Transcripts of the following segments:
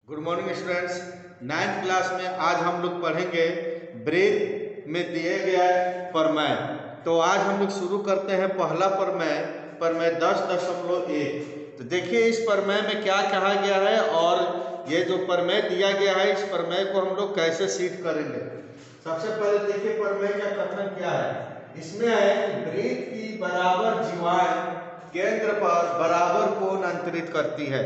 Good morning students. 9th class में आज हम लोग पढ़ेंगे ब्रेथ में दिए गया प्रमेय। तो आज हम लोग शुरू करते हैं पहला प्रमेय 10.1। तो देखिए इस प्रमेय में क्या कहा गया है और ये जो प्रमेय दिया गया है इस प्रमेय को हम लोग कैसे सिद्ध करेंगे। सबसे पहले देखिए प्रमेय का कथन क्या है। इसमें है कि ब्रेथ की बराबर जीवाएं केंद्र पर बराबर कोण अंतरित करती है।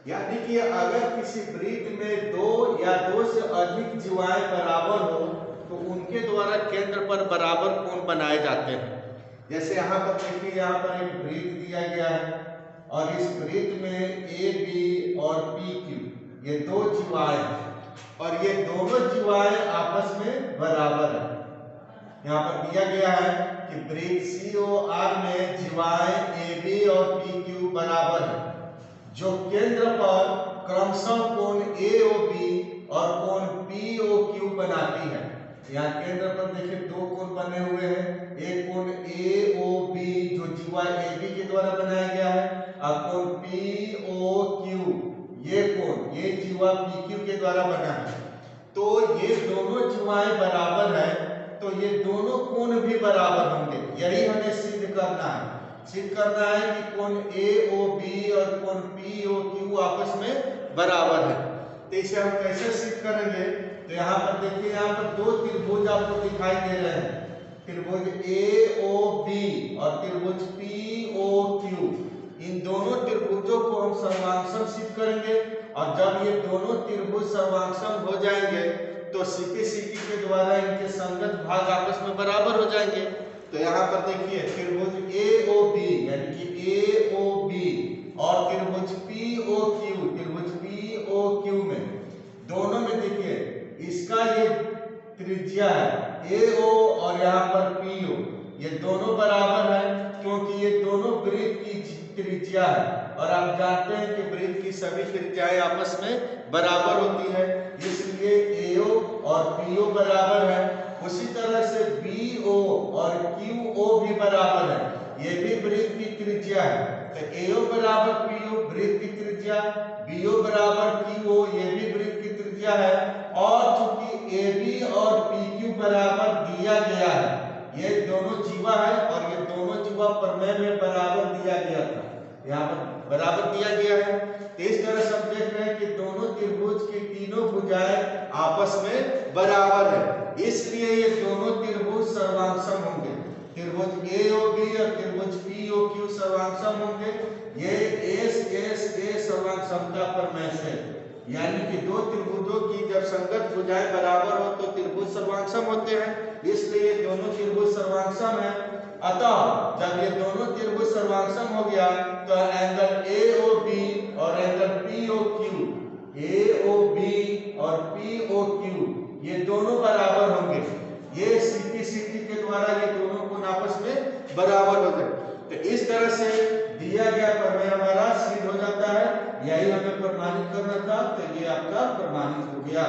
यानी कि अगर किसी वृत्त में दो या दो से अधिक जीवाएं बराबर हो तो उनके द्वारा केंद्र पर बराबर कोण बनाए जाते हैं। जैसे यहाँ पर देखिए, यहाँ पर एक वृत्त दिया गया है और इस वृत्त में ए बी और पी क्यू ये दो जीवाएं हैं और ये दोनों जीवाएं आपस में बराबर है। यहाँ पर दिया गया है कि वृत्त सी ओ आर में जीवाएं ए बी और पी क्यू बराबर है जो केंद्र पर क्रमशः कोण AOB और कोण POQ बनाती है। यहाँ केंद्र पर देखिए दो कोण बने हुए हैं, एक कोण AOB जो जीवा AB के द्वारा बनाया गया है और कोण POQ ये कोण ये जीवा PQ के द्वारा बना है। तो ये दोनों जीवाएं बराबर है तो ये दोनों कोण भी बराबर होंगे। यही हमें सिद्ध करना है। सिद्ध करना है कि कोण AOB और कोण POQ आपस में बराबर है। तो इसे हम कैसे सिद्ध करेंगे। तो यहाँ पर देखिए, यहाँ पर दो त्रिभुज आपको दिखाई दे रहे हैं, त्रिभुज AOB और त्रिभुज POQ। इन दोनों त्रिभुजों को हम सर्वांगसम सिद्ध करेंगे और जब ये दोनों त्रिभुज सर्वांगसम हो जाएंगे तो सीपी के द्वारा इनके संगत भाग आपस में बराबर हो जाएंगे। तो यहाँ पर देखिए त्रिभुज AOB यानी कि AOB और त्रिभुज POQ में दोनों में देखिए इसका ये त्रिज्या है AO और यहाँ पर PO ये दोनों बराबर है क्योंकि ये दोनों वृत्त की त्रिज्या है और आप जानते हैं कि वृत्त की सभी त्रिज्याएं आपस में बराबर होती है, इसलिए AO और PO बराबर है। उसी तरह से BO और QO भी बराबर है, ये भी वृत्त की त्रिज्या है। तो AO बराबर PO वृत्त की त्रिज्या, BO बराबर QO ये भी वृत्त की त्रिज्या है और चूंकि AB और PQ बराबर दिया गया है, ये दोनों जीवा है और ये दोनों जीवा प्रमेय में बराबर दिया गया था, यहाँ पर बराबर दिया गया है। तो इस तरह से हम देख रहे हैं कि दोनों त्रिभुज की तीनों भुजाएं आपस में बराबर है, इसलिए ये दोनों त्रिभुज सर्वांगसम होंगे। त्रिभुज AOB और त्रिभुज POQ सर्वांगसम होंगे। ये SSA सर्वांगसमता प्रमेय से, यानी कि दो त्रिभुजों की जब संगत भुजाएं बराबर हो तो त्रिभुज सर्वांगसम होते हैं, इसलिए ये दोनों त्रिभुज सर्वांगसम है। अतः जब ये दोनों त्रिभुज सर्वांगसम हो गया तो एंगल AOB और एंगल AOB और POQ ये दोनों बराबर होंगे। ये सीपी के द्वारा ये दोनों कोण आपस में बराबर हो गए। तो इस तरह से दिया गया प्रमेय हमारा सिद्ध हो जाता है। यही हमें प्रमाणित करना था, तो ये आपका प्रमाणित हो गया।